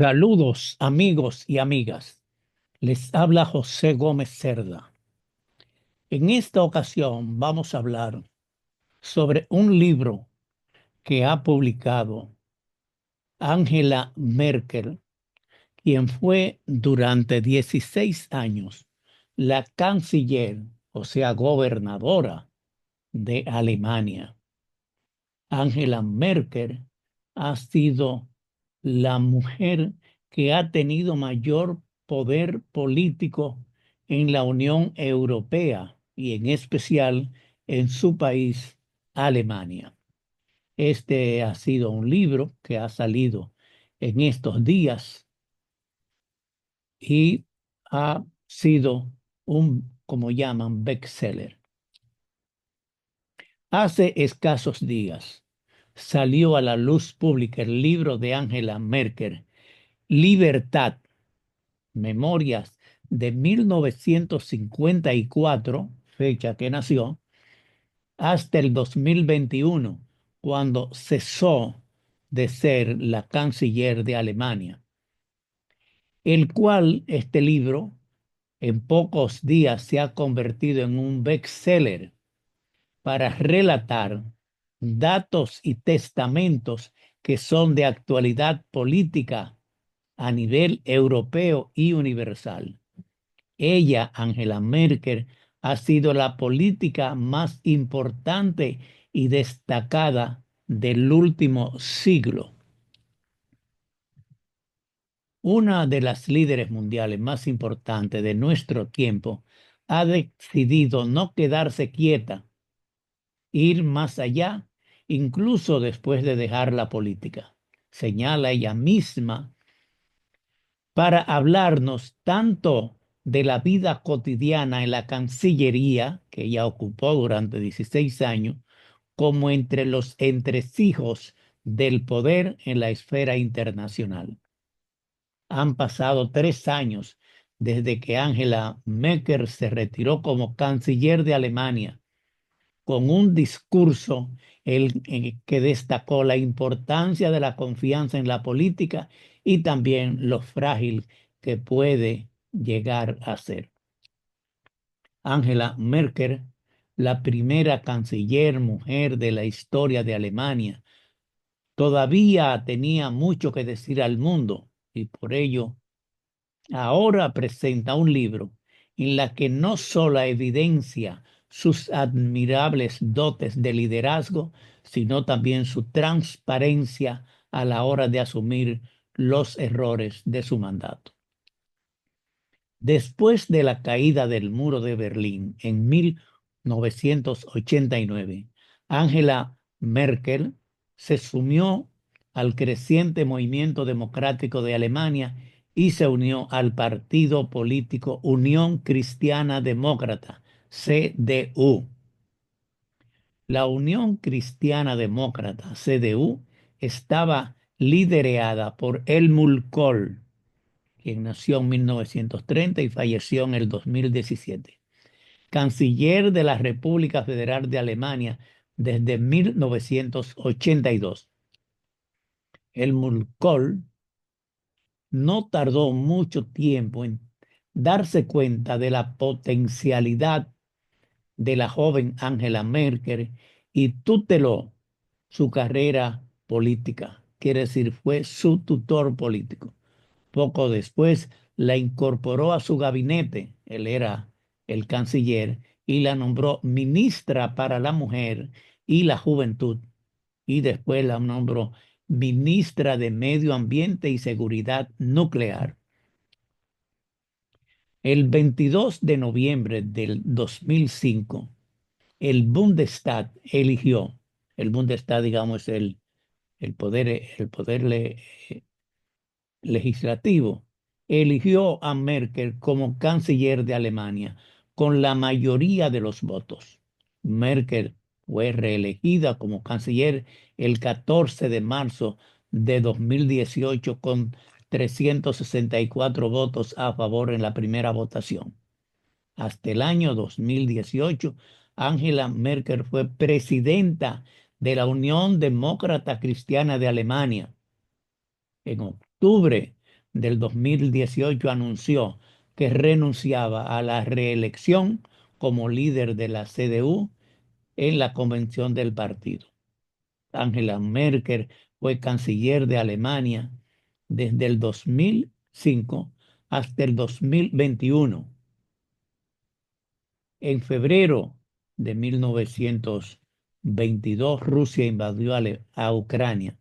Saludos amigos y amigas. Les habla José Gómez Cerda. En esta ocasión vamos a hablar sobre un libro que ha publicado Angela Merkel, quien fue durante 16 años la canciller, o sea, gobernadora de Alemania. Angela Merkel ha sido la mujer que ha tenido mayor poder político en la Unión Europea y en especial en su país, Alemania. Este ha sido un libro que ha salido en estos días y ha sido un, como llaman, bestseller. Hace escasos días salió a la luz pública el libro de Angela Merkel, Libertad, Memorias de 1954, fecha que nació, hasta el 2021, cuando cesó de ser la canciller de Alemania, el cual este libro en pocos días se ha convertido en un bestseller para relatar datos y testamentos que son de actualidad política a nivel europeo y universal. Ella, Angela Merkel, ha sido la política más importante y destacada del último siglo. Una de las líderes mundiales más importantes de nuestro tiempo ha decidido no quedarse quieta, ir más allá, incluso después de dejar la política. Señala ella misma para hablarnos tanto de la vida cotidiana en la Cancillería, que ella ocupó durante 16 años, como entre los entresijos del poder en la esfera internacional. Han pasado 3 años desde que Angela Merkel se retiró como canciller de Alemania con un discurso que destacó la importancia de la confianza en la política y también lo frágil que puede llegar a ser. Angela Merkel, la primera canciller mujer de la historia de Alemania, todavía tenía mucho que decir al mundo y por ello ahora presenta un libro en la que no solo evidencia sus admirables dotes de liderazgo, sino también su transparencia a la hora de asumir los errores de su mandato. Después de la caída del muro de Berlín en 1989, Angela Merkel se sumió al creciente movimiento democrático de Alemania y se unió al partido político Unión Cristiana Demócrata, CDU. La Unión Cristiana Demócrata, CDU, estaba liderada por Helmut Kohl, quien nació en 1930 y falleció en el 2017, canciller de la República Federal de Alemania desde 1982. Helmut Kohl no tardó mucho tiempo en darse cuenta de la potencialidad de la joven Angela Merkel y tuteló su carrera política. Quiere decir, fue su tutor político. Poco después la incorporó a su gabinete, él era el canciller, y la nombró ministra para la mujer y la juventud. Y después la nombró ministra de Medio Ambiente y Seguridad Nuclear. El 22 de noviembre del 2005, el Bundestag eligió, el Bundestag, digamos, el poder legislativo, eligió a Merkel como canciller de Alemania con la mayoría de los votos. Merkel fue reelegida como canciller el 14 de marzo de 2018 con 364 votos a favor en la primera votación. Hasta el año 2018, Angela Merkel fue presidenta de la Unión Demócrata Cristiana de Alemania. En octubre del 2018 anunció que renunciaba a la reelección como líder de la CDU en la convención del partido. Angela Merkel fue canciller de Alemania desde el 2005 hasta el 2021. En febrero de 1922, Rusia invadió a Ucrania.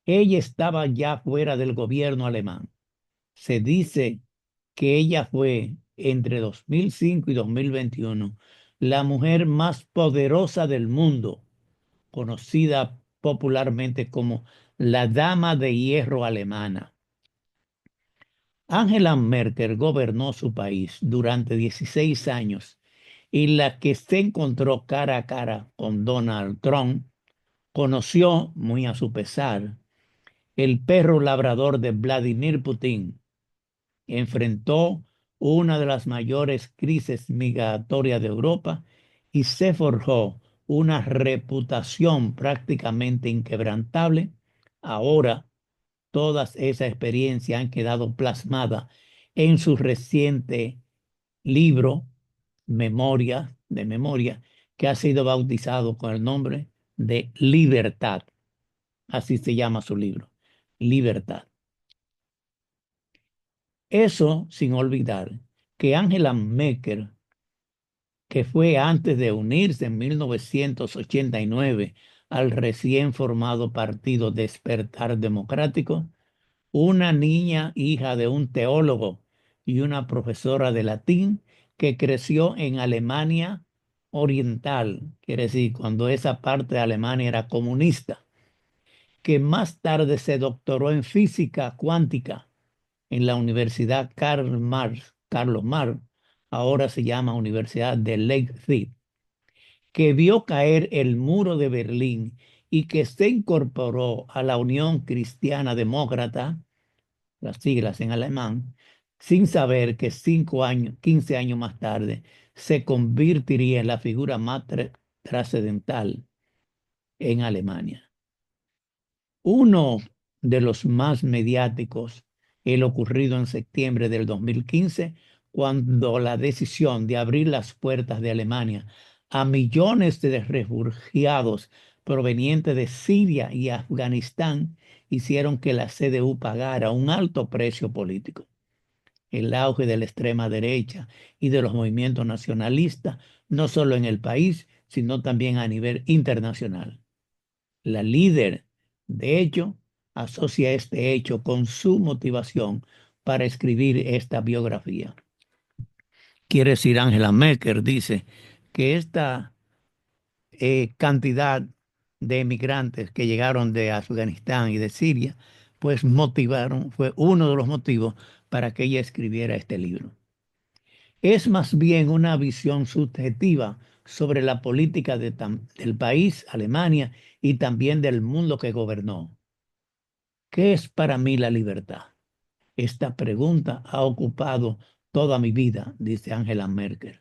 Ella estaba ya fuera del gobierno alemán. Se dice que ella fue entre 2005 y 2021 la mujer más poderosa del mundo, conocida popularmente como la Dama de Hierro alemana. Angela Merkel gobernó su país durante 16 años y la que se encontró cara a cara con Donald Trump conoció, muy a su pesar, el perro labrador de Vladimir Putin. Enfrentó una de las mayores crisis migratorias de Europa y se forjó una reputación prácticamente inquebrantable. Ahora, todas esas experiencias han quedado plasmadas en su reciente libro, Memoria, que ha sido bautizado con el nombre de Libertad. Así se llama su libro, Libertad. Eso sin olvidar que Angela Merkel, que fue antes de unirse en 1989 al recién formado partido Despertar Democrático, una niña hija de un teólogo y una profesora de latín que creció en Alemania Oriental, quiere decir, cuando esa parte de Alemania era comunista, que más tarde se doctoró en física cuántica en la Universidad Carlos Marx, ahora se llama Universidad de Leipzig, que vio caer el muro de Berlín y que se incorporó a la Unión Cristiana Demócrata, las siglas en alemán, sin saber que 15 años más tarde, se convertiría en la figura más trascendental en Alemania. Uno de los más mediáticos, el ocurrido en septiembre del 2015, cuando la decisión de abrir las puertas de Alemania a millones de refugiados provenientes de Siria y Afganistán hicieron que la CDU pagara un alto precio político. El auge de la extrema derecha y de los movimientos nacionalistas, no solo en el país, sino también a nivel internacional. La líder, de hecho, asocia este hecho con su motivación para escribir esta biografía. Quiere decir, Angela Merkel dice que esta cantidad de emigrantes que llegaron de Afganistán y de Siria, pues fue uno de los motivos para que ella escribiera este libro. Es más bien una visión subjetiva sobre la política del país, Alemania, y también del mundo que gobernó. ¿Qué es para mí la libertad? Esta pregunta ha ocupado toda mi vida, dice Angela Merkel.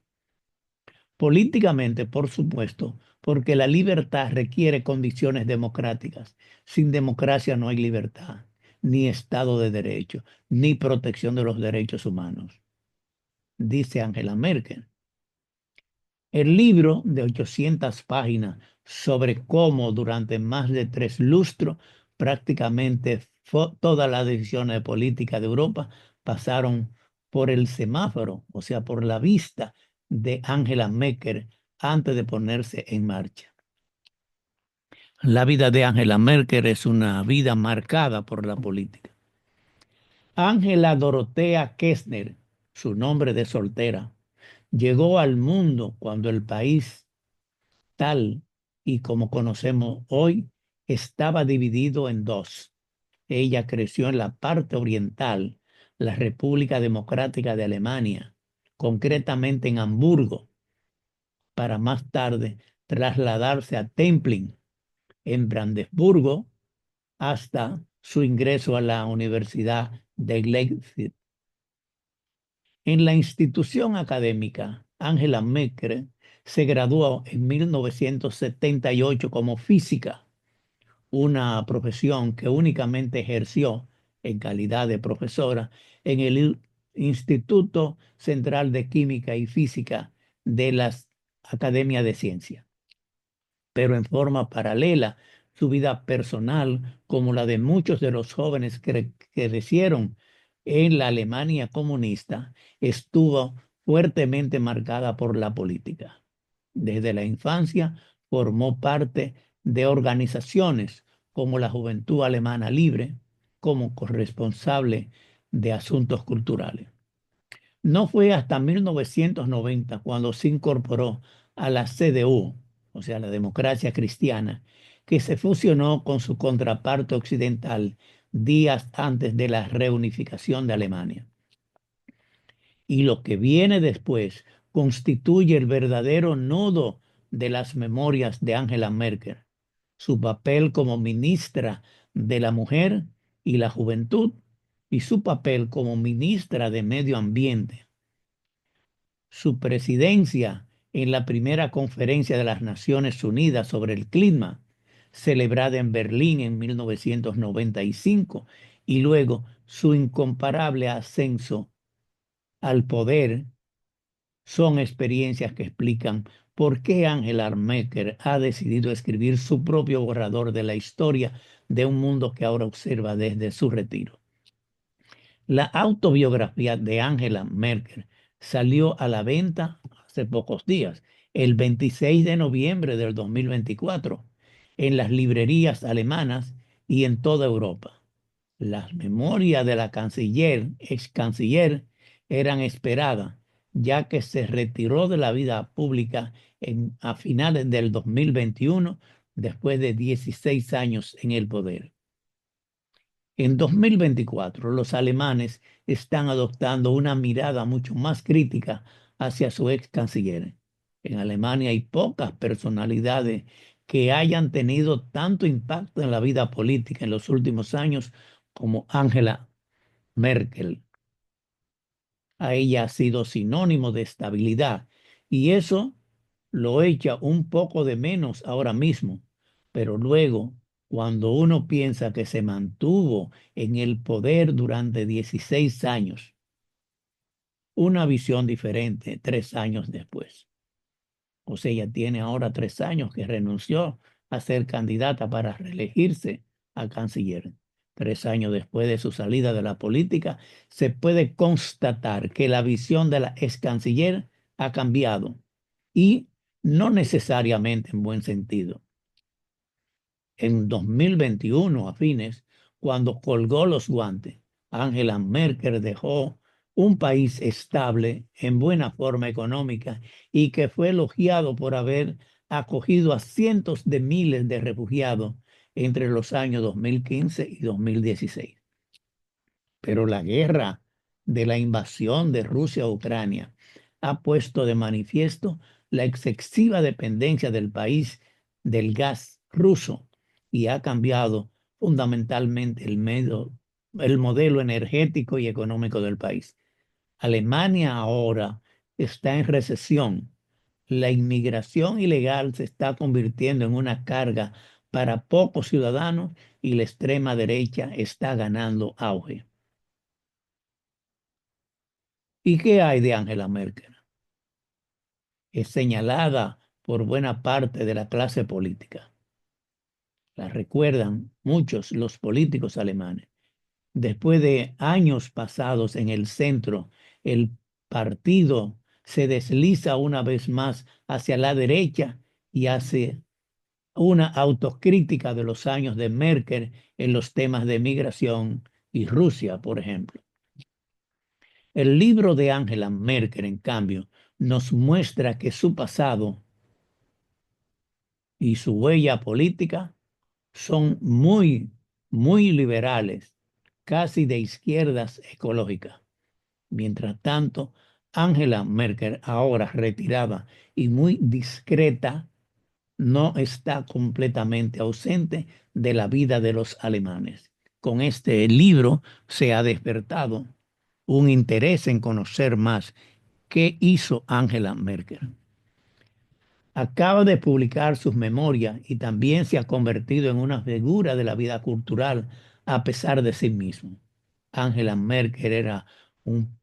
Políticamente, por supuesto, porque la libertad requiere condiciones democráticas. Sin democracia no hay libertad, ni Estado de Derecho, ni protección de los derechos humanos, dice Angela Merkel. El libro de 800 páginas sobre cómo durante más de 3 lustros prácticamente todas las decisiones de política de Europa pasaron por el semáforo, o sea, por la vista de Angela Merkel antes de ponerse en marcha. La vida de Angela Merkel es una vida marcada por la política. Angela Dorothea Kessner, su nombre de soltera, llegó al mundo cuando el país tal y como conocemos hoy, estaba dividido en dos. Ella creció en la parte oriental, la República Democrática de Alemania, concretamente en Hamburgo, para más tarde trasladarse a Templin, en Brandeburgo, hasta su ingreso a la Universidad de Leipzig. En la institución académica, Angela Merkel se graduó en 1978 como física, una profesión que únicamente ejerció en calidad de profesora en el Instituto Central de Química y Física de la Academia de Ciencias, pero en forma paralela, su vida personal, como la de muchos de los jóvenes que crecieron en la Alemania comunista, estuvo fuertemente marcada por la política. Desde la infancia formó parte de organizaciones como la Juventud Alemana Libre, como corresponsable de asuntos culturales. No fue hasta 1990 cuando se incorporó a la CDU, o sea, la democracia cristiana, que se fusionó con su contraparte occidental días antes de la reunificación de Alemania. Y lo que viene después constituye el verdadero nudo de las memorias de Angela Merkel, su papel como ministra de la Mujer y la Juventud y su papel como ministra de Medio Ambiente. Su presidencia en la primera conferencia de las Naciones Unidas sobre el clima, celebrada en Berlín en 1995, y luego su incomparable ascenso al poder, son experiencias que explican por qué Angela Merkel ha decidido escribir su propio borrador de la historia de un mundo que ahora observa desde su retiro. La autobiografía de Angela Merkel salió a la venta hace pocos días, el 26 de noviembre del 2024, en las librerías alemanas y en toda Europa. Las memorias de la ex canciller, eran esperadas, ya que se retiró de la vida pública a finales del 2021, después de 16 años en el poder. En 2024, los alemanes están adoptando una mirada mucho más crítica hacia su ex canciller. En Alemania hay pocas personalidades que hayan tenido tanto impacto en la vida política en los últimos años como Angela Merkel. A ella ha sido sinónimo de estabilidad y eso lo echa un poco de menos ahora mismo, pero luego, cuando uno piensa que se mantuvo en el poder durante 16 años, una visión diferente 3 años después. O sea, ella tiene ahora 3 años que renunció a ser candidata para reelegirse a canciller. 3 años después de su salida de la política, se puede constatar que la visión de la ex canciller ha cambiado y no necesariamente en buen sentido. En 2021, a fines, cuando colgó los guantes, Angela Merkel dejó un país estable, en buena forma económica y que fue elogiado por haber acogido a cientos de miles de refugiados entre los años 2015 y 2016. Pero la guerra de la invasión de Rusia a Ucrania ha puesto de manifiesto la excesiva dependencia del país del gas ruso y ha cambiado fundamentalmente el modelo energético y económico del país. Alemania ahora está en recesión. La inmigración ilegal se está convirtiendo en una carga para pocos ciudadanos y la extrema derecha está ganando auge. ¿Y qué hay de Angela Merkel? Es señalada por buena parte de la clase política. La recuerdan muchos los políticos alemanes. Después de años pasados en el centro, el partido se desliza una vez más hacia la derecha y hace una autocrítica de los años de Merkel en los temas de migración y Rusia, por ejemplo. El libro de Angela Merkel, en cambio, nos muestra que su pasado y su huella política son muy liberales, casi de izquierdas ecológicas. Mientras tanto, Angela Merkel, ahora retirada y muy discreta, no está completamente ausente de la vida de los alemanes. Con este libro se ha despertado un interés en conocer más qué hizo Angela Merkel. Acaba de publicar sus memorias y también se ha convertido en una figura de la vida cultural a pesar de sí mismo. Angela Merkel era un,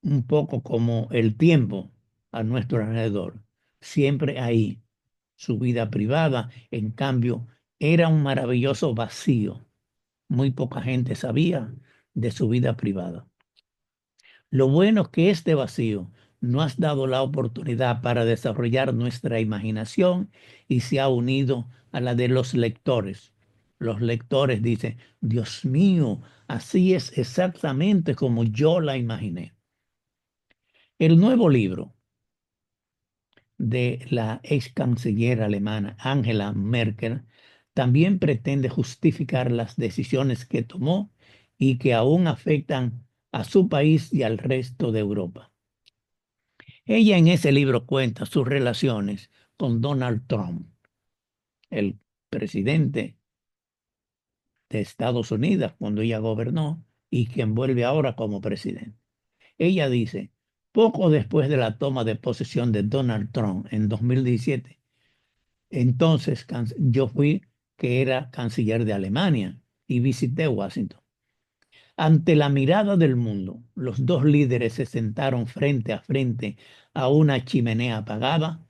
un poco como el tiempo a nuestro alrededor, siempre ahí. Su vida privada, en cambio, era un maravilloso vacío. Muy poca gente sabía de su vida privada. Lo bueno es que este vacío no has dado la oportunidad para desarrollar nuestra imaginación y se ha unido a la de los lectores. Los lectores dicen, Dios mío, así es exactamente como yo la imaginé. El nuevo libro de la ex canciller alemana Angela Merkel también pretende justificar las decisiones que tomó y que aún afectan a su país y al resto de Europa. Ella en ese libro cuenta sus relaciones con Donald Trump, el presidente de Estados Unidos cuando ella gobernó y quien vuelve ahora como presidente. Ella dice, poco después de la toma de posesión de Donald Trump en 2017, entonces yo fui que era canciller de Alemania y visité Washington. Ante la mirada del mundo, los dos líderes se sentaron frente a frente a una chimenea apagada,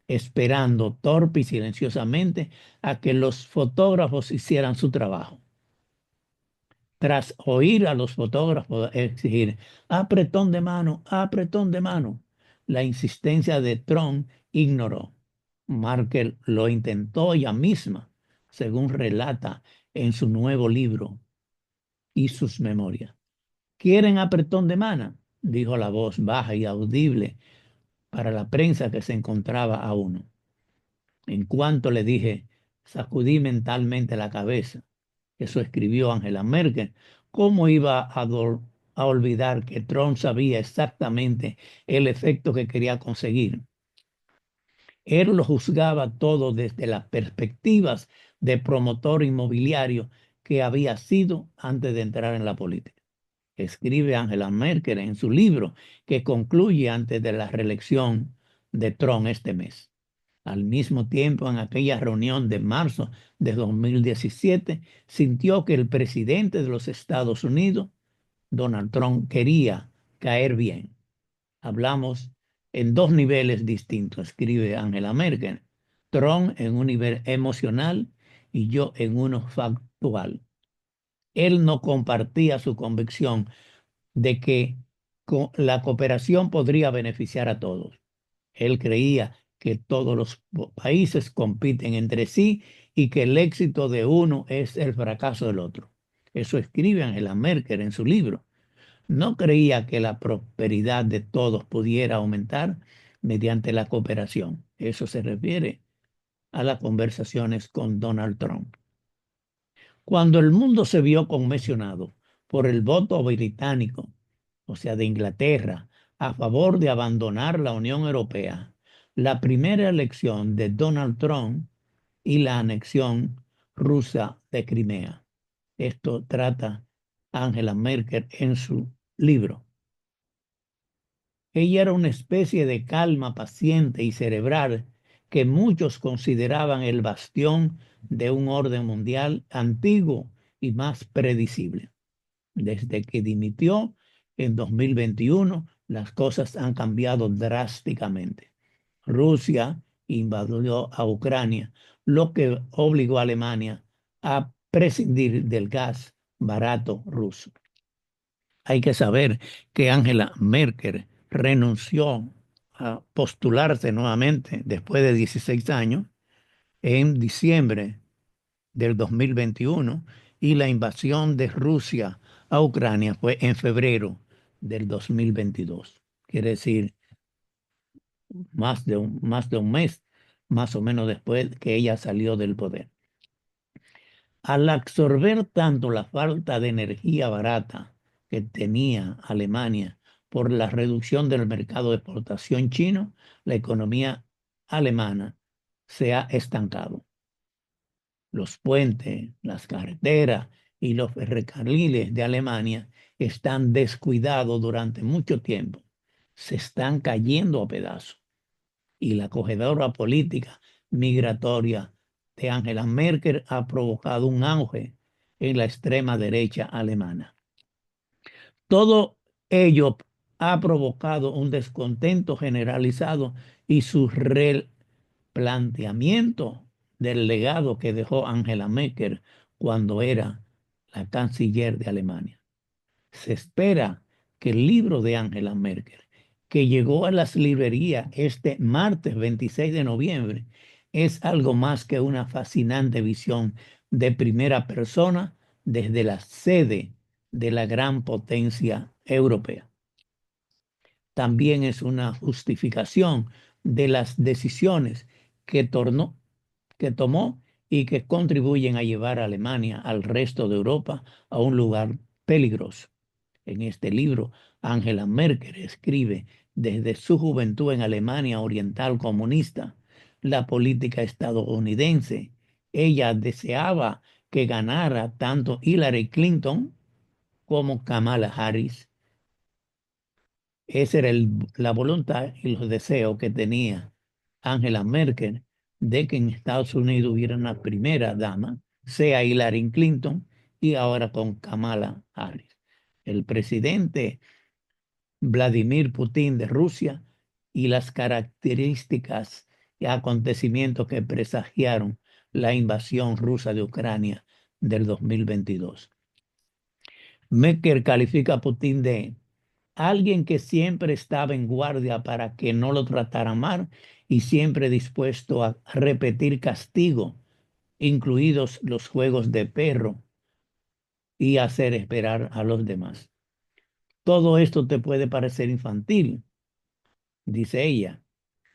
esperando torpe y silenciosamente a que los fotógrafos hicieran su trabajo. Tras oír a los fotógrafos exigir apretón de mano, la insistencia de Trump ignoró. Markel lo intentó ella misma, según relata en su nuevo libro y sus memorias. ¿Quieren apretón de mano?, dijo la voz baja y audible para la prensa que se encontraba a uno. En cuanto le dije, sacudí mentalmente la cabeza. Eso escribió Angela Merkel. ¿Cómo iba a olvidar que Trump sabía exactamente el efecto que quería conseguir? Él lo juzgaba todo desde las perspectivas de promotor inmobiliario que había sido antes de entrar en la política. Escribe Angela Merkel en su libro que concluye antes de la reelección de Trump este mes. Al mismo tiempo, en aquella reunión de marzo de 2017, sintió que el presidente de los Estados Unidos, Donald Trump, quería caer bien. Hablamos en dos niveles distintos, escribe Angela Merkel. Trump en un nivel emocional y yo en uno factual. Él no compartía su convicción de que la cooperación podría beneficiar a todos. Él creía que todos los países compiten entre sí y que el éxito de uno es el fracaso del otro. Eso escribe Angela Merkel en su libro. No creía que la prosperidad de todos pudiera aumentar mediante la cooperación. Eso se refiere a las conversaciones con Donald Trump. Cuando el mundo se vio conmocionado por el voto británico, o sea, de Inglaterra, a favor de abandonar la Unión Europea, la primera elección de Donald Trump y la anexión rusa de Crimea. Esto trata Angela Merkel en su libro. Ella era una especie de calma paciente y cerebral que muchos consideraban el bastión de un orden mundial antiguo y más predecible. Desde que dimitió en 2021, las cosas han cambiado drásticamente. Rusia invadió a Ucrania, lo que obligó a Alemania a prescindir del gas barato ruso. Hay que saber que Angela Merkel renunció a postularse nuevamente después de 16 años en diciembre del 2021 y la invasión de Rusia a Ucrania fue en febrero del 2022. Quiere decir, más de un mes, más o menos después que ella salió del poder. Al absorber tanto la falta de energía barata que tenía Alemania por la reducción del mercado de exportación chino, la economía alemana se ha estancado. Los puentes, las carreteras y los ferrocarriles de Alemania están descuidados durante mucho tiempo. Se están cayendo a pedazos. Y la acogedora política migratoria de Angela Merkel ha provocado un auge en la extrema derecha alemana. Todo ello ha provocado un descontento generalizado y su replanteamiento del legado que dejó Angela Merkel cuando era la canciller de Alemania. Se espera que el libro de Angela Merkel, que llegó a las librerías este martes 26 de noviembre, es algo más que una fascinante visión de primera persona desde la sede de la gran potencia europea. También es una justificación de las decisiones que, que tomó y que contribuyen a llevar a Alemania al resto de Europa a un lugar peligroso. En este libro, Angela Merkel escribe desde su juventud en Alemania Oriental comunista, la política estadounidense. Ella deseaba que ganara tanto Hillary Clinton como Kamala Harris. Esa era la voluntad y los deseos que tenía Angela Merkel de que en Estados Unidos hubiera una primera dama, sea Hillary Clinton y ahora con Kamala Harris. El presidente Vladimir Putin de Rusia y las características y acontecimientos que presagiaron la invasión rusa de Ucrania del 2022. Merkel califica a Putin de alguien que siempre estaba en guardia para que no lo trataran mal y siempre dispuesto a repetir castigo, incluidos los juegos de perro y hacer esperar a los demás. Todo esto te puede parecer infantil, dice ella.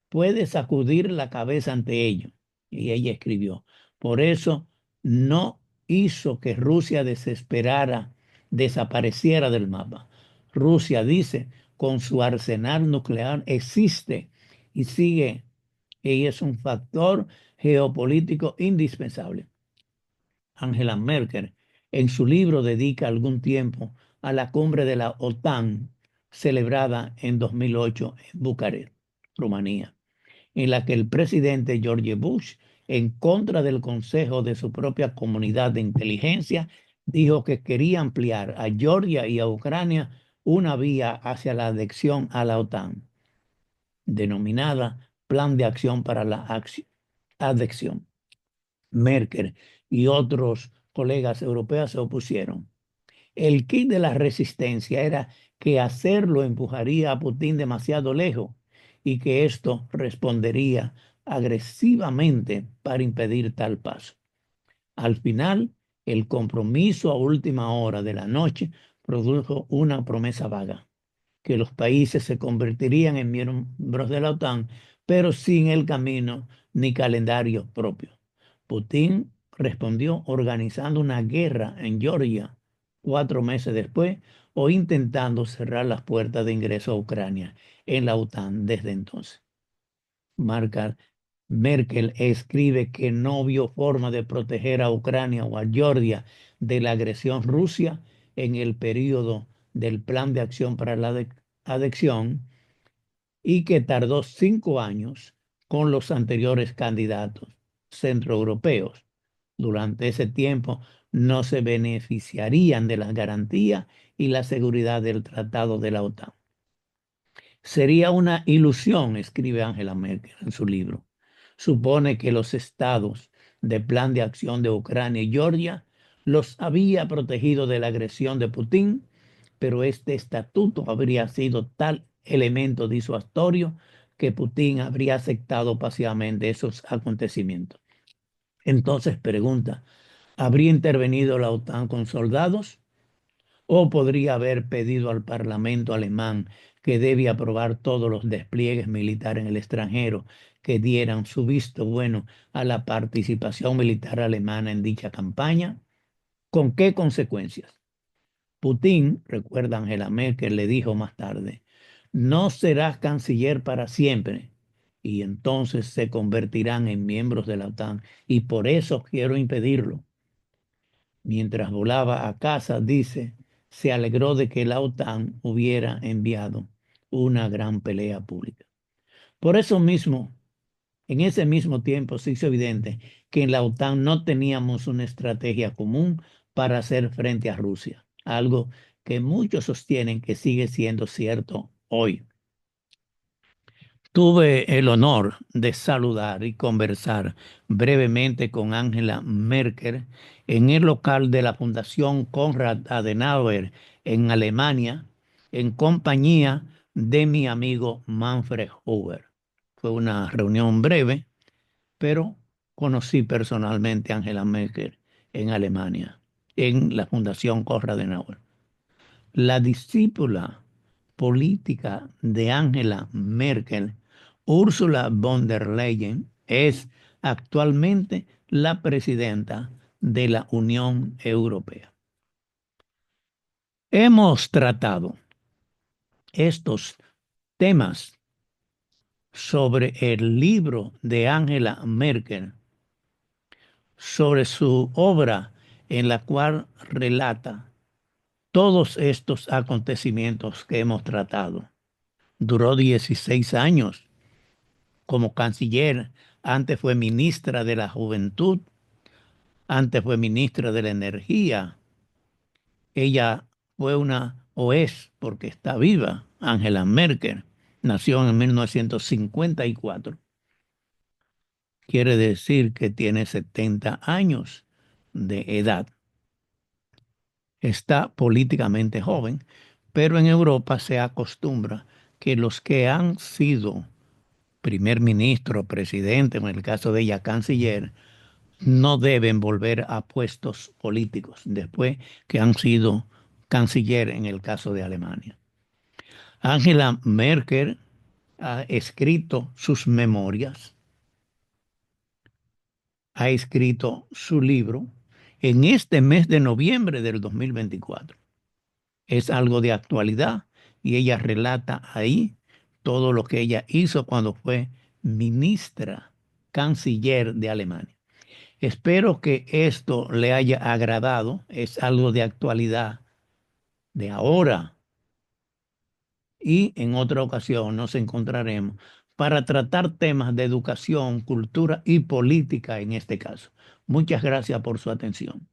Puedes sacudir la cabeza ante ello. Y ella escribió, por eso no hizo que Rusia desesperara, desapareciera del mapa. Rusia, dice, con su arsenal nuclear existe y sigue, y es un factor geopolítico indispensable. Angela Merkel, en su libro, dedica algún tiempo a la cumbre de la OTAN celebrada en 2008 en Bucarest, Rumanía, en la que el presidente George Bush, en contra del consejo de su propia comunidad de inteligencia, dijo que quería ampliar a Georgia y a Ucrania una vía hacia la adhesión a la OTAN, denominada Plan de Acción para la Adhesión. Merkel y otros colegas europeos se opusieron. El kit de la resistencia era que hacerlo empujaría a Putin demasiado lejos y que esto respondería agresivamente para impedir tal paso. Al final, el compromiso a última hora de la noche produjo una promesa vaga, que los países se convertirían en miembros de la OTAN, pero sin el camino ni calendario propio. Putin respondió organizando una guerra en Georgia 4 meses después o intentando cerrar las puertas de ingreso a Ucrania en la OTAN desde entonces. Marca Merkel escribe que no vio forma de proteger a Ucrania o a Georgia de la agresión rusa en el periodo del Plan de Acción para la Adhesión y que tardó 5 años con los anteriores candidatos centroeuropeos. Durante ese tiempo no se beneficiarían de las garantías y la seguridad del Tratado de la OTAN. Sería una ilusión, escribe Angela Merkel en su libro. Supone que los estados de plan de acción de Ucrania y Georgia los había protegido de la agresión de Putin, pero este estatuto habría sido tal elemento disuasorio que Putin habría aceptado pasivamente esos acontecimientos. Entonces pregunta, ¿habría intervenido la OTAN con soldados? ¿O podría haber pedido al Parlamento alemán que debe aprobar todos los despliegues militares en el extranjero que dieran su visto bueno a la participación militar alemana en dicha campaña? ¿Con qué consecuencias? Putin, recuerda Angela Merkel, le dijo más tarde, no serás canciller para siempre y entonces se convertirán en miembros de la OTAN y por eso quiero impedirlo. Mientras volaba a casa, dice, se alegró de que la OTAN hubiera enviado una gran pelea pública. Por eso mismo, en ese mismo tiempo se hizo evidente que en la OTAN no teníamos una estrategia común para hacer frente a Rusia, algo que muchos sostienen que sigue siendo cierto hoy. Tuve el honor de saludar y conversar brevemente con Angela Merkel en el local de la Fundación Konrad Adenauer en Alemania, en compañía de mi amigo Manfred Huber. Fue una reunión breve, pero conocí personalmente a Angela Merkel en Alemania, en la Fundación Konrad Adenauer. La discípula política de Angela Merkel, Ursula von der Leyen, es actualmente la presidenta de la Unión Europea. Hemos tratado estos temas sobre el libro de Angela Merkel, sobre su obra en la cual relata todos estos acontecimientos que hemos tratado. Duró 16 años como canciller, antes fue ministra de la Juventud, antes fue ministra de la Energía. Ella fue o es, porque está viva, Angela Merkel. Nació en 1954. Quiere decir que tiene 70 años de edad. Está políticamente joven, pero en Europa se acostumbra que los que han sido primer ministro, presidente, en el caso de ella, canciller, no deben volver a puestos políticos después que han sido canciller en el caso de Alemania. Angela Merkel ha escrito sus memorias, ha escrito su libro en este mes de noviembre del 2024. Es algo de actualidad y ella relata ahí todo lo que ella hizo cuando fue ministra, canciller de Alemania. Espero que esto le haya agradado. Es algo de actualidad de ahora y en otra ocasión nos encontraremos para tratar temas de educación, cultura y política en este caso. Muchas gracias por su atención.